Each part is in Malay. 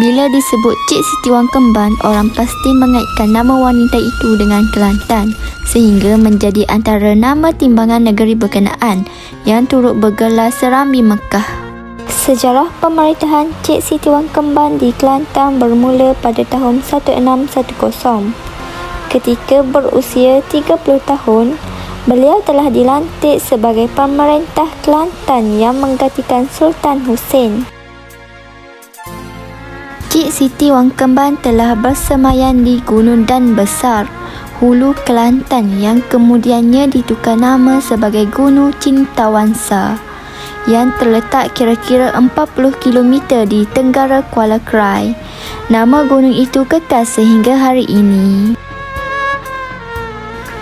Bila disebut Cik Siti Wang Kemban, orang pasti mengaitkan nama wanita itu dengan Kelantan, sehingga menjadi antara nama timbangan negeri berkenaan yang turut bergelar serambi Mekah. Sejarah pemerintahan Cik Siti Wang Kemban di Kelantan bermula pada tahun 1610. Ketika berusia 30 tahun, beliau telah dilantik sebagai pemerintah Kelantan yang menggantikan Sultan Husein. Cik Siti Wang Kemban telah bersemayam di Gunung Dan Besar, Hulu Kelantan, yang kemudiannya ditukar nama sebagai Gunung Cintawansa, yang terletak kira-kira 40 km di tenggara Kuala Krai. Nama gunung itu kekal sehingga hari ini.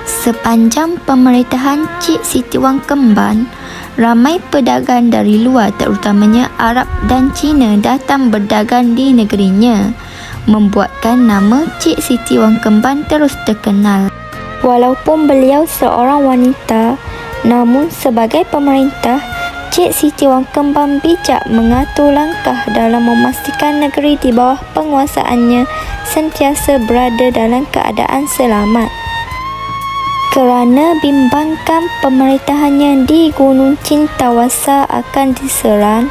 Sepanjang pemerintahan Cik Siti Wang Kemban, ramai pedagang dari luar, terutamanya Arab dan Cina, datang berdagang di negerinya, membuatkan nama Cik Siti Wang Kemban terus terkenal. Walaupun beliau seorang wanita, namun sebagai pemerintah, Cik Siti Wang Kemban bijak mengatur langkah dalam memastikan negeri di bawah penguasaannya sentiasa berada dalam keadaan selamat. Kerana bimbangkan pemerintahannya di Gunung Cintawansa akan diserang,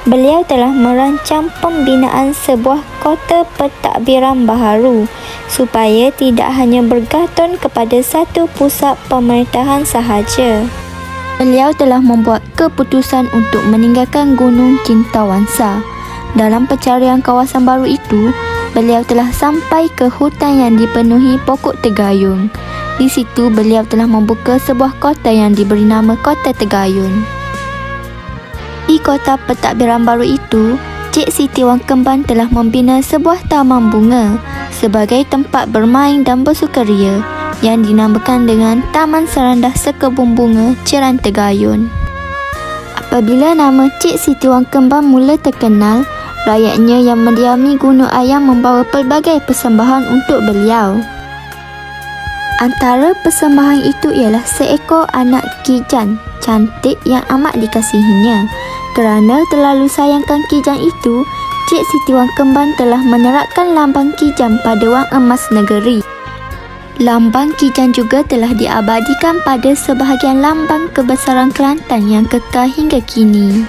beliau telah merancang pembinaan sebuah kota pentadbiran baharu supaya tidak hanya bergantung kepada satu pusat pemerintahan sahaja. Beliau telah membuat keputusan untuk meninggalkan Gunung Cintawansa. Dalam pencarian kawasan baru itu, beliau telah sampai ke hutan yang dipenuhi pokok tegayung. Di situ beliau telah membuka sebuah kota yang diberi nama Kota Tegayun. Di kota pentadbiran baru itu, Cik Siti Wang Kemban telah membina sebuah taman bunga sebagai tempat bermain dan bersukaria yang dinamakan dengan Taman Serandah Sekebun Bunga Ceran Tegayun. Apabila nama Cik Siti Wang Kemban mula terkenal, rakyatnya yang mendiami Gunung Ayam membawa pelbagai persembahan untuk beliau. Antara persembahan itu ialah seekor anak kijang cantik yang amat dikasihinya. Kerana terlalu sayangkan kijang itu, Cik Siti Wang Kemban telah menerapkan lambang kijang pada wang emas negeri. Lambang kijang juga telah diabadikan pada sebahagian lambang kebesaran Kelantan yang kekal hingga kini.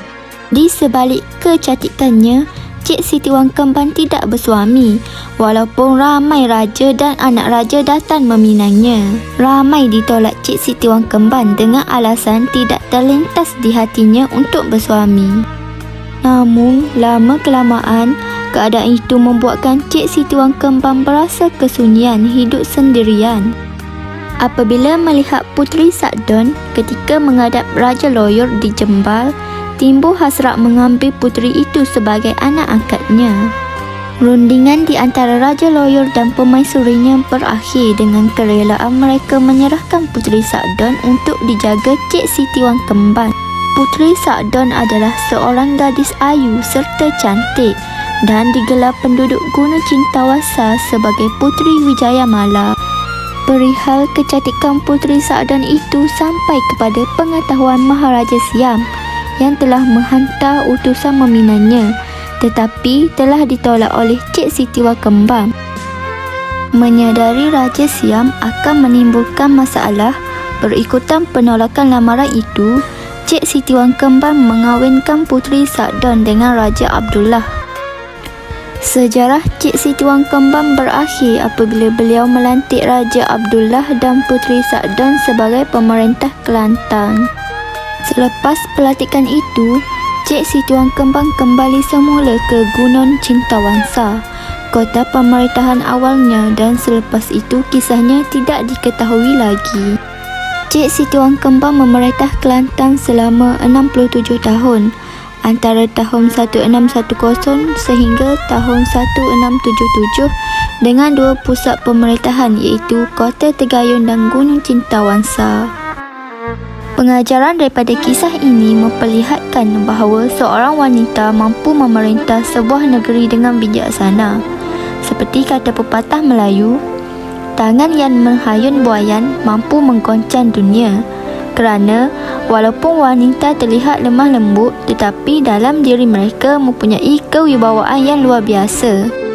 Di sebalik kecantikannya, Cik Siti Wang Kemban tidak bersuami, walaupun ramai raja dan anak raja datang meminangnya. Ramai ditolak Cik Siti Wang Kemban dengan alasan tidak terlintas di hatinya untuk bersuami. Namun, lama-kelamaan, keadaan itu membuatkan Cik Siti Wang Kemban berasa kesunyian hidup sendirian. Apabila melihat Puteri Sakdon ketika menghadap Raja Loyor di Jembal, timbul hasrat mengambil puteri itu sebagai anak angkatnya. Rundingan di antara Raja Loyor dan permaisurinya berakhir dengan kerelaan mereka menyerahkan Puteri Sakdon untuk dijaga Cik Siti Wang Kemban. Puteri Sakdon adalah seorang gadis ayu serta cantik dan digelar penduduk Gunung Cintawansa sebagai Puteri Wijayamala. Perihal kecantikan Puteri Sakdon itu sampai kepada pengetahuan Maharaja Siam yang telah menghantar utusan meminangnya, tetapi telah ditolak oleh Cik Siti Wang Kemban. Menyadari Raja Siam akan menimbulkan masalah berikutan penolakan lamaran itu, Cik Siti Wang Kemban mengawinkan Puteri Sakdon dengan Raja Abdullah. Sejarah Cik Siti Wang Kemban berakhir apabila beliau melantik Raja Abdullah dan Puteri Sakdon sebagai pemerintah Kelantan. Selepas pelantikan itu, Cik Siti Wang Kemban kembali semula ke Gunung Cintawansa, kota pemerintahan awalnya, dan selepas itu kisahnya tidak diketahui lagi. Cik Siti Wang Kemban memerintah Kelantan selama 67 tahun, antara tahun 1610 sehingga tahun 1677 dengan dua pusat pemerintahan iaitu Kota Tegayun dan Gunung Cintawansa. Pengajaran daripada kisah ini memperlihatkan bahawa seorang wanita mampu memerintah sebuah negeri dengan bijaksana. Seperti kata pepatah Melayu, tangan yang menghayun buayan mampu menggoncang dunia. Kerana walaupun wanita terlihat lemah lembut, tetapi dalam diri mereka mempunyai kewibawaan yang luar biasa.